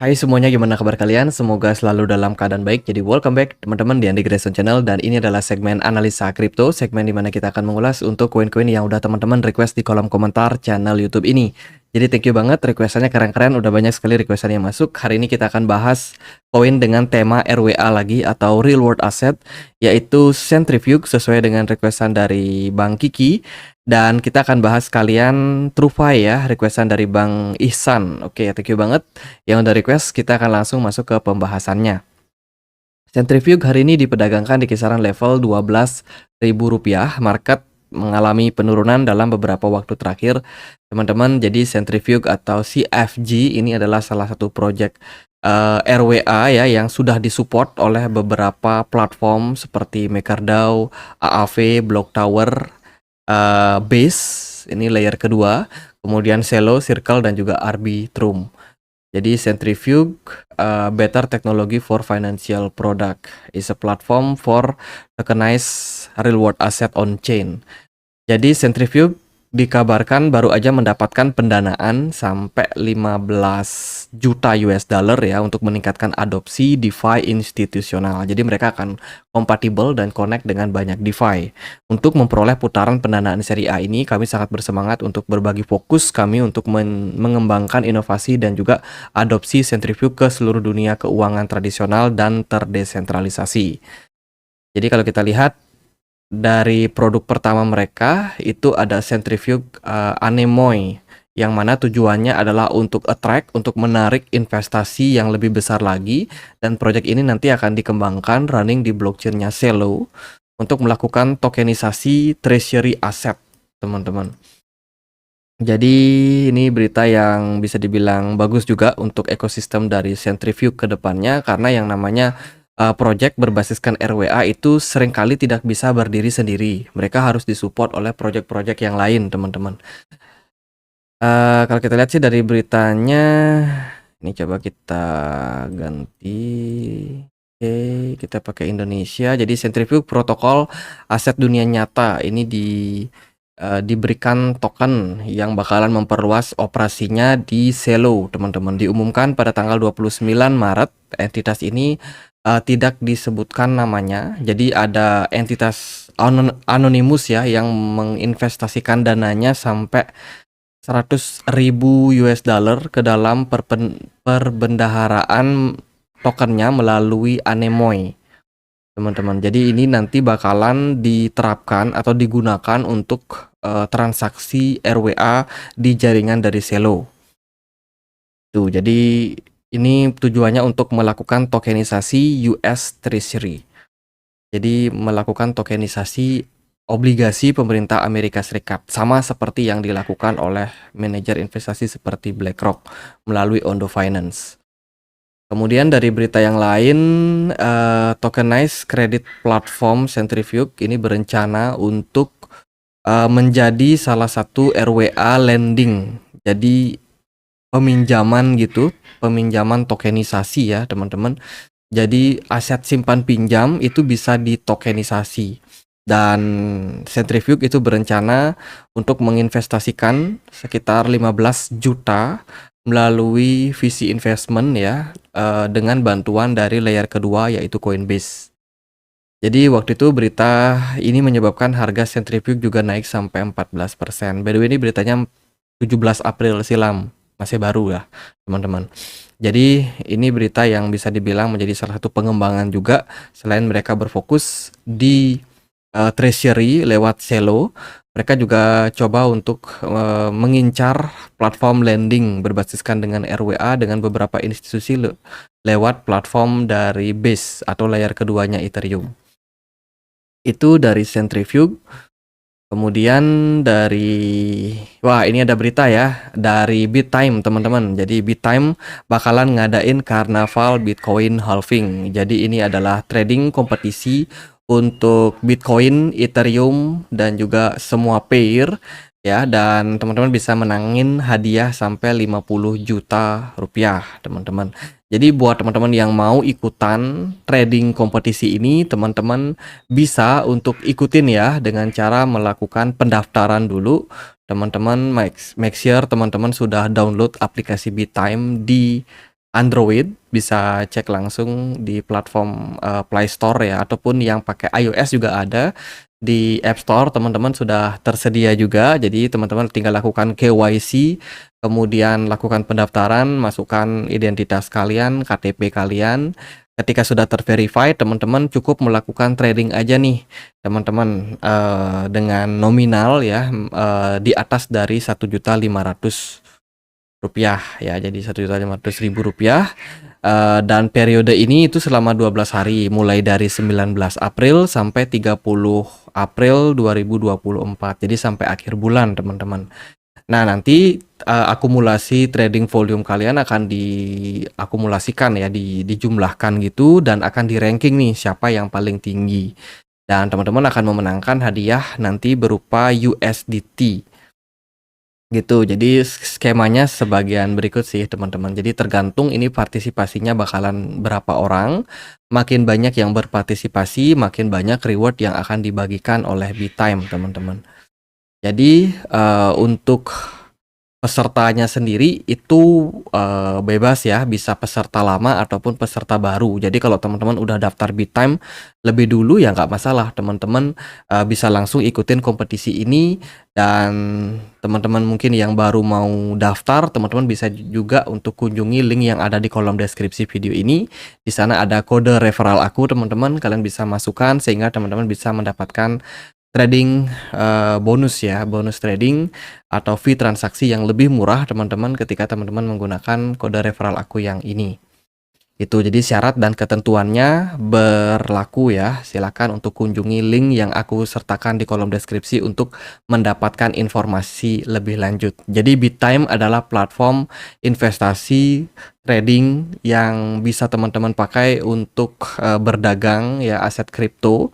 Hai semuanya, gimana kabar kalian? Semoga selalu dalam keadaan baik. Jadi welcome back teman-teman di Andy Grayson Channel, dan ini adalah segmen analisa kripto, segmen dimana kita akan mengulas untuk koin-koin yang udah teman-teman request di kolom komentar channel YouTube ini. Jadi thank you banget, requestannya keren-keren, udah banyak sekali requestan yang masuk. Hari ini kita akan bahas koin dengan tema RWA lagi atau Real World Asset, yaitu Centrifuge sesuai dengan requestan dari Bang Kiki. Dan kita akan bahas kalian TrueFi ya, requestan dari Bang Ihsan. Oke, thank you banget yang udah request. Kita akan langsung masuk ke pembahasannya. Centrifuge hari ini diperdagangkan di kisaran level Rp12.000. Market mengalami penurunan dalam beberapa waktu terakhir, teman-teman. Jadi Centrifuge atau CFG ini adalah salah satu project RWA ya yang sudah disupport oleh beberapa platform seperti MakerDAO, AAV, Block Tower, Base ini layer kedua, kemudian Celo, Circle, dan juga Arbitrum. Jadi Centrifuge, better technology for financial product, is a platform for tokenized real world asset on chain. Jadi Centrifuge dikabarkan baru aja mendapatkan pendanaan sampai 15 juta US dollar ya untuk meningkatkan adopsi DeFi institusional. Jadi mereka akan kompatibel dan connect dengan banyak DeFi. Untuk memperoleh putaran pendanaan seri A ini, kami sangat bersemangat untuk berbagi fokus kami untuk mengembangkan inovasi dan juga adopsi Centrifuge ke seluruh dunia keuangan tradisional dan terdesentralisasi. Jadi kalau kita lihat dari produk pertama mereka itu ada Centrifuge Anemoy, yang mana tujuannya adalah untuk attract, untuk menarik investasi yang lebih besar lagi, dan project ini nanti akan dikembangkan running di blockchain-nya Celo untuk melakukan tokenisasi treasury asset, teman-teman. Jadi ini berita yang bisa dibilang bagus juga untuk ekosistem dari Centrifuge ke depannya, karena yang namanya project berbasiskan RWA itu seringkali tidak bisa berdiri sendiri. Mereka harus disupport oleh project-project yang lain, teman-teman. Kalau kita lihat sih dari beritanya, ini coba kita ganti. Oke, kita pakai Indonesia. Jadi Centrifuge protokol aset dunia nyata ini diberikan token yang bakalan memperluas operasinya di Celo, teman-teman. Diumumkan pada tanggal 29 Maret. Entitas ini tidak disebutkan namanya. Jadi ada entitas anonimus ya yang menginvestasikan dananya sampai 100.000 US dollar ke dalam perbendaharaan tokennya melalui Anemoy, teman-teman. Jadi ini nanti bakalan diterapkan atau digunakan untuk transaksi RWA di jaringan dari Celo. Tuh, jadi ini tujuannya untuk melakukan tokenisasi US Treasury. Jadi melakukan tokenisasi obligasi pemerintah Amerika Serikat, sama seperti yang dilakukan oleh manajer investasi seperti BlackRock melalui Ondo Finance. Kemudian dari berita yang lain, tokenized credit platform Centrifuge ini berencana untuk menjadi salah satu RWA lending. Jadi peminjaman gitu, peminjaman tokenisasi ya teman-teman. Jadi aset simpan pinjam itu bisa ditokenisasi, dan Centrifuge itu berencana untuk menginvestasikan sekitar 15 juta melalui VC investment ya, dengan bantuan dari layer kedua yaitu Coinbase. Jadi waktu itu berita ini menyebabkan harga Centrifuge juga naik sampai 14%. By the way, ini beritanya 17 April silam, masih baru ya teman-teman. Jadi ini berita yang bisa dibilang menjadi salah satu pengembangan juga. Selain mereka berfokus di treasury lewat Celo, mereka juga coba untuk mengincar platform lending berbasiskan dengan RWA dengan beberapa institusi lewat platform dari Base atau layer keduanya Ethereum. Itu dari Centrifuge. Kemudian wah ini ada berita ya dari BitTime, teman-teman. Jadi BitTime bakalan ngadain karnaval Bitcoin halving. Jadi ini adalah trading kompetisi untuk Bitcoin, Ethereum, dan juga semua pair ya, dan teman-teman bisa menangin hadiah sampai 50 juta rupiah, teman-teman. Jadi buat teman-teman yang mau ikutan trading kompetisi ini, teman-teman bisa untuk ikutin ya dengan cara melakukan pendaftaran dulu. Teman-teman make sure teman-teman sudah download aplikasi BitTime di Android, bisa cek langsung di platform Play Store ya, ataupun yang pakai iOS juga ada di App Store, teman-teman sudah tersedia juga. Jadi teman-teman tinggal lakukan KYC, kemudian lakukan pendaftaran, masukkan identitas kalian, KTP kalian. Ketika sudah terverified, teman-teman cukup melakukan trading aja nih, teman-teman, dengan nominal ya, di atas dari Rp1.500.000 ya, jadi Rp1.500.000, dan periode ini itu selama 12 hari, mulai dari 19 April sampai 30 April 2024, jadi sampai akhir bulan, teman-teman. Nah, nanti akumulasi trading volume kalian akan diakumulasikan ya, dijumlahkan gitu, dan akan di ranking nih siapa yang paling tinggi, dan teman-teman akan memenangkan hadiah nanti berupa USDT gitu. Jadi skemanya sebagian berikut sih, teman-teman. Jadi tergantung ini partisipasinya bakalan berapa orang. Makin banyak yang berpartisipasi, makin banyak reward yang akan dibagikan oleh BitTime, teman-teman. Jadi untuk pesertanya sendiri itu bebas ya, bisa peserta lama ataupun peserta baru. Jadi kalau teman-teman udah daftar BitTime lebih dulu ya nggak masalah, teman-teman bisa langsung ikutin kompetisi ini. Dan teman-teman mungkin yang baru mau daftar, teman-teman bisa juga untuk kunjungi link yang ada di kolom deskripsi video ini. Di sana ada kode referral aku, teman-teman, kalian bisa masukkan sehingga teman-teman bisa mendapatkan trading bonus ya, bonus trading atau fee transaksi yang lebih murah, teman-teman, ketika teman-teman menggunakan kode referral aku yang ini. Itu jadi syarat dan ketentuannya berlaku ya. Silakan untuk kunjungi link yang aku sertakan di kolom deskripsi untuk mendapatkan informasi lebih lanjut. Jadi BitTime adalah platform investasi trading yang bisa teman-teman pakai untuk berdagang ya aset kripto.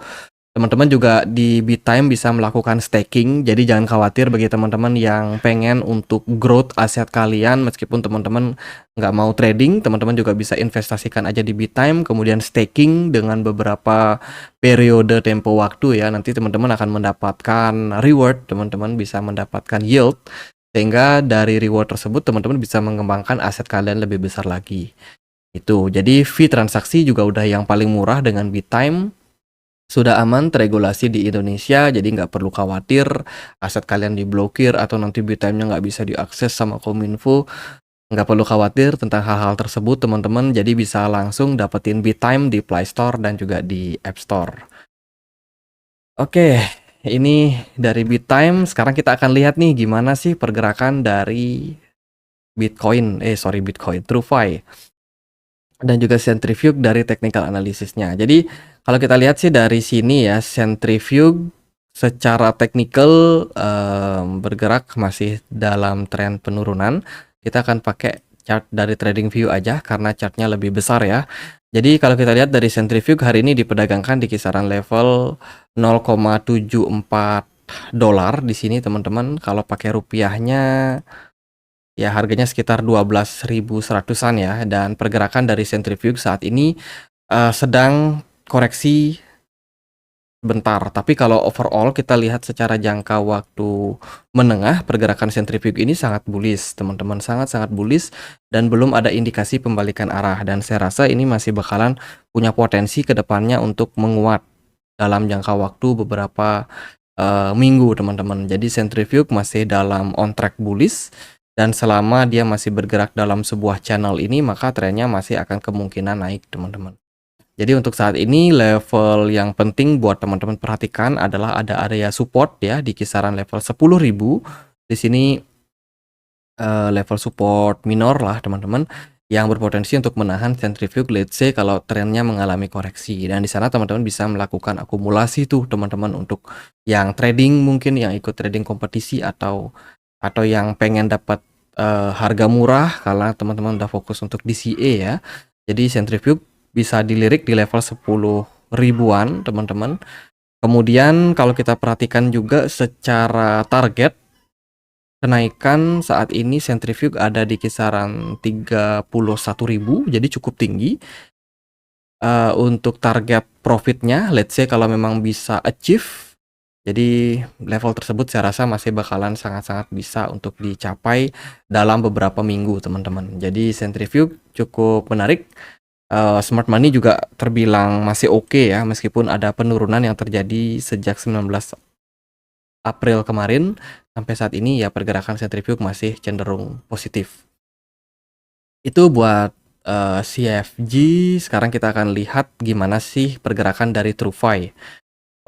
Teman-teman juga di BitTime bisa melakukan staking, jadi jangan khawatir bagi teman-teman yang pengen untuk growth aset kalian, meskipun teman-teman nggak mau trading, teman-teman juga bisa investasikan aja di BitTime, kemudian staking dengan beberapa periode tempo waktu ya, nanti teman-teman akan mendapatkan reward, teman-teman bisa mendapatkan yield, sehingga dari reward tersebut teman-teman bisa mengembangkan aset kalian lebih besar lagi. Itu, jadi fee transaksi juga udah yang paling murah dengan BitTime. Sudah aman teregulasi di Indonesia, jadi nggak perlu khawatir aset kalian diblokir atau nanti BitTime-nya nggak bisa diakses sama Kominfo. Nggak perlu khawatir tentang hal-hal tersebut, teman-teman. Jadi bisa langsung dapetin BitTime di Play Store dan juga di App Store. Oke, ini dari BitTime. Sekarang kita akan lihat nih gimana sih pergerakan dari Bitcoin, TrueFi. Dan juga centrifuge dari technical analysisnya. Jadi kalau kita lihat sih dari sini ya, centrifuge secara teknikal bergerak masih dalam tren penurunan. Kita akan pakai chart dari TradingView aja karena chartnya lebih besar ya. Jadi kalau kita lihat dari centrifuge hari ini diperdagangkan di kisaran level 0,74 dolar di sini, teman-teman. Kalau pakai rupiahnya ya harganya sekitar 12.100-an ya, dan pergerakan dari centrifuge saat ini sedang koreksi bentar. Tapi kalau overall kita lihat secara jangka waktu menengah, pergerakan centrifuge ini sangat bullish, teman-teman, sangat-sangat bullish, dan belum ada indikasi pembalikan arah, dan saya rasa ini masih bakalan punya potensi ke depannya untuk menguat dalam jangka waktu beberapa minggu, teman-teman. Jadi centrifuge masih dalam on track bullish, dan selama dia masih bergerak dalam sebuah channel ini, maka trennya masih akan kemungkinan naik, teman-teman. Jadi untuk saat ini level yang penting buat teman-teman perhatikan adalah ada area support ya di kisaran level 10.000. Di sini level support minor lah, teman-teman, yang berpotensi untuk menahan centrifuge, let's say kalau trennya mengalami koreksi. Dan di sana teman-teman bisa melakukan akumulasi tuh, teman-teman, untuk yang trading, mungkin yang ikut trading kompetisi atau yang pengen dapat harga murah karena teman-teman udah fokus untuk DCA ya. Jadi centrifuge bisa dilirik di level 10 ribuan, teman-teman. Kemudian kalau kita perhatikan juga secara target kenaikan saat ini centrifuge ada di kisaran 31.000, jadi cukup tinggi. Untuk target profitnya, let's say kalau memang bisa achieve, Jadi level tersebut saya rasa masih bakalan sangat-sangat bisa untuk dicapai dalam beberapa minggu, teman-teman. Jadi Centrifuge cukup menarik. Smart money juga terbilang masih oke ya, meskipun ada penurunan yang terjadi sejak 19 April kemarin sampai saat ini ya pergerakan Centrifuge masih cenderung positif. Itu buat CFG. Sekarang kita akan lihat gimana sih pergerakan dari TrueFi.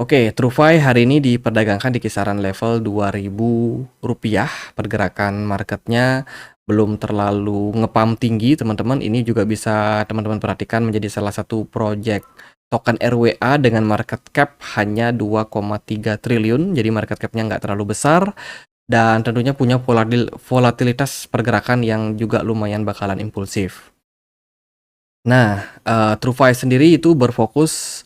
Oke, TrueFi hari ini diperdagangkan di kisaran level Rp2.000. Pergerakan marketnya belum terlalu ngepam tinggi, teman-teman. Ini juga bisa teman-teman perhatikan menjadi salah satu project token RWA dengan market cap hanya 2,3 triliun. Jadi market capnya nggak terlalu besar dan tentunya punya volatilitas pergerakan yang juga lumayan bakalan impulsif. Nah, TrueFi sendiri itu berfokus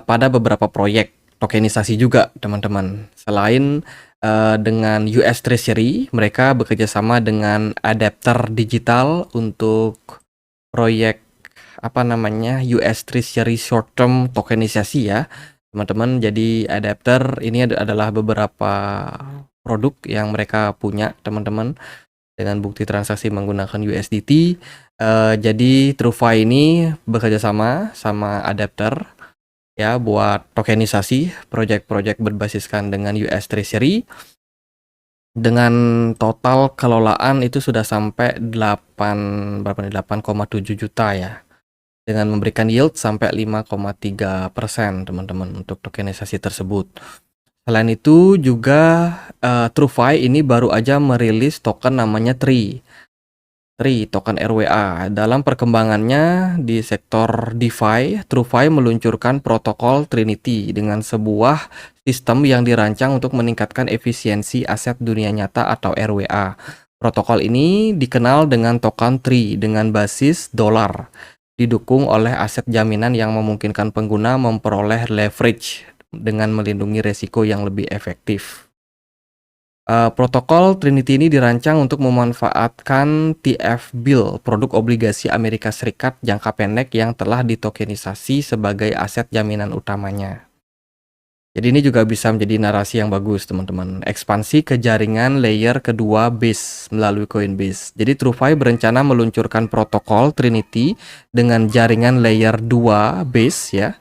pada beberapa proyek tokenisasi juga, teman-teman. Selain dengan US Treasury, mereka bekerja sama dengan adapter digital untuk proyek US Treasury short term tokenisasi ya, teman-teman. Jadi adapter ini adalah beberapa produk yang mereka punya, teman-teman, dengan bukti transaksi menggunakan USDT. Jadi TrueFi ini bekerja sama adapter ya buat tokenisasi proyek-proyek berbasiskan dengan US Treasury dengan total kelolaan itu sudah sampai 8,7 juta ya, dengan memberikan yield sampai 5,3%, teman-teman, untuk tokenisasi tersebut. Selain itu juga TrueFi ini baru aja merilis token namanya TRI, token RWA. Dalam perkembangannya di sektor DeFi, TrueFi meluncurkan protokol Trinity dengan sebuah sistem yang dirancang untuk meningkatkan efisiensi aset dunia nyata atau RWA. Protokol ini dikenal dengan token TRI dengan basis dolar, didukung oleh aset jaminan yang memungkinkan pengguna memperoleh leverage dengan melindungi resiko yang lebih efektif. Protokol Trinity ini dirancang untuk memanfaatkan TF-Bill, produk obligasi Amerika Serikat jangka pendek yang telah ditokenisasi sebagai aset jaminan utamanya. Jadi ini juga bisa menjadi narasi yang bagus, teman-teman. Ekspansi ke jaringan layer kedua Base melalui Coinbase. Jadi TrueFi berencana meluncurkan protokol Trinity dengan jaringan layer 2 Base ya,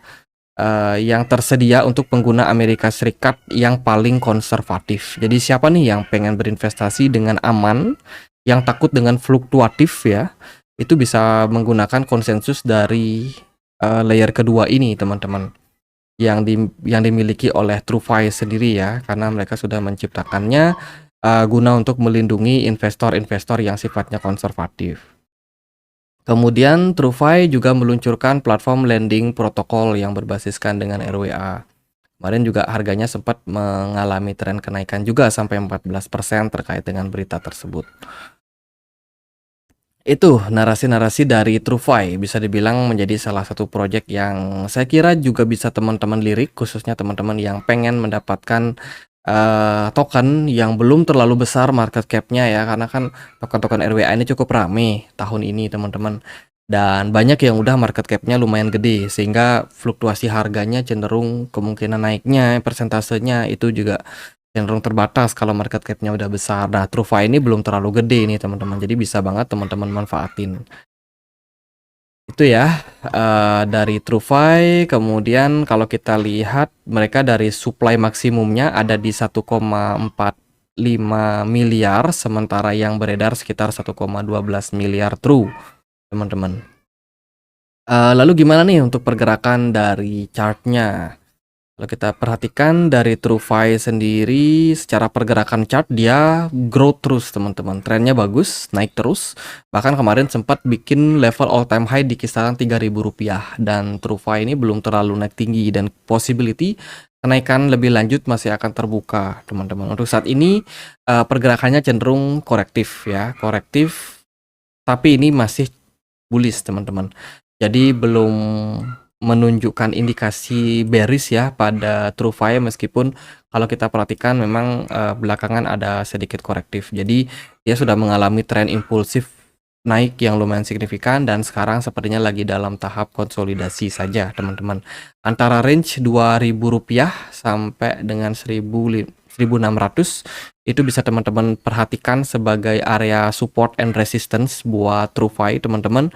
yang tersedia untuk pengguna Amerika Serikat yang paling konservatif. Jadi siapa nih yang pengen berinvestasi dengan aman, yang takut dengan fluktuatif ya, itu bisa menggunakan konsensus dari layer kedua ini, teman-teman, yang dimiliki oleh TrueFi sendiri ya, karena mereka sudah menciptakannya guna untuk melindungi investor-investor yang sifatnya konservatif. Kemudian TrueFi juga meluncurkan platform lending protokol yang berbasiskan dengan RWA. Kemarin juga harganya sempat mengalami tren kenaikan juga sampai 14% terkait dengan berita tersebut. Itu narasi-narasi dari TrueFi, bisa dibilang menjadi salah satu proyek yang saya kira juga bisa teman-teman lirik, khususnya teman-teman yang pengen mendapatkan token yang belum terlalu besar market cap-nya ya, karena kan token-token RWA ini cukup rame tahun ini, teman-teman, dan banyak yang udah market cap-nya lumayan gede sehingga fluktuasi harganya cenderung kemungkinan naiknya persentasenya itu juga cenderung terbatas kalau market cap-nya udah besar. Nah, TrueFi ini belum terlalu gede nih, teman-teman, jadi bisa banget teman-teman manfaatin. Itu ya dari TrueFi. Kemudian kalau kita lihat mereka dari supply maksimumnya ada di 1,45 miliar, sementara yang beredar sekitar 1,12 miliar True, teman-teman. Lalu gimana nih untuk pergerakan dari chartnya? Kalau kita perhatikan dari TrueFi sendiri, secara pergerakan chart dia growth terus, teman-teman. Trennya bagus, naik terus. Bahkan kemarin sempat bikin level all time high di kisaran Rp3.000, dan TrueFi ini belum terlalu naik tinggi dan possibility kenaikan lebih lanjut masih akan terbuka, teman-teman. Untuk saat ini pergerakannya cenderung korektif ya, korektif, tapi ini masih bullish, teman-teman. Jadi belum menunjukkan indikasi bearish ya pada TrueFi, meskipun kalau kita perhatikan memang belakangan ada sedikit korektif. Jadi dia sudah mengalami tren impulsif naik yang lumayan signifikan dan sekarang sepertinya lagi dalam tahap konsolidasi saja, teman-teman. Antara range Rp2.000 sampai dengan 1.600 itu bisa teman-teman perhatikan sebagai area support and resistance buat TrueFi, teman-teman.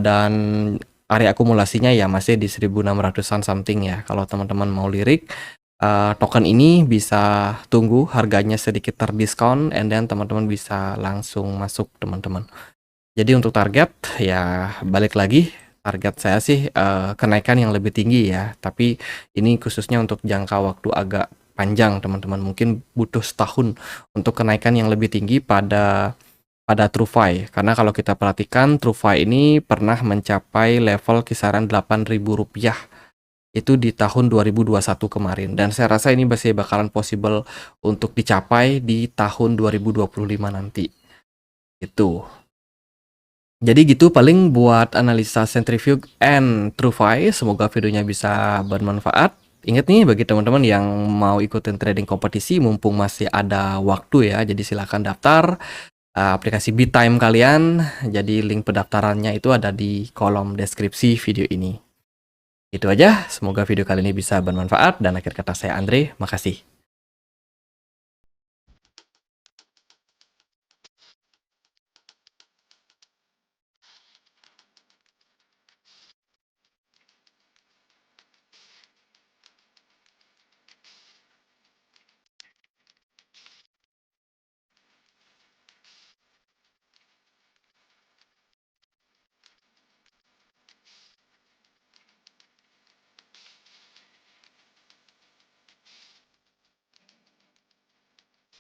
Dan area akumulasinya ya masih di 1.600-an something ya. Kalau teman-teman mau lirik, token ini bisa tunggu harganya sedikit terdiskon, and then teman-teman bisa langsung masuk, teman-teman. Jadi untuk target ya balik lagi, target saya sih kenaikan yang lebih tinggi ya. Tapi ini khususnya untuk jangka waktu agak panjang, teman-teman. Mungkin butuh setahun untuk kenaikan yang lebih tinggi pada TrueFi. Karena kalau kita perhatikan TrueFi ini pernah mencapai level kisaran Rp8.000 itu di tahun 2021 kemarin, dan saya rasa ini masih bakalan possible untuk dicapai di tahun 2025 nanti. Itu. Jadi gitu paling buat analisa Centrifuge and TrueFi. Semoga videonya bisa bermanfaat. Ingat nih bagi teman-teman yang mau ikutin trading kompetisi mumpung masih ada waktu ya. Jadi silahkan daftar aplikasi BitTime kalian. Jadi link pendaftarannya itu ada di kolom deskripsi video ini. Itu aja, semoga video kali ini bisa bermanfaat, dan akhir kata saya Andre, makasih.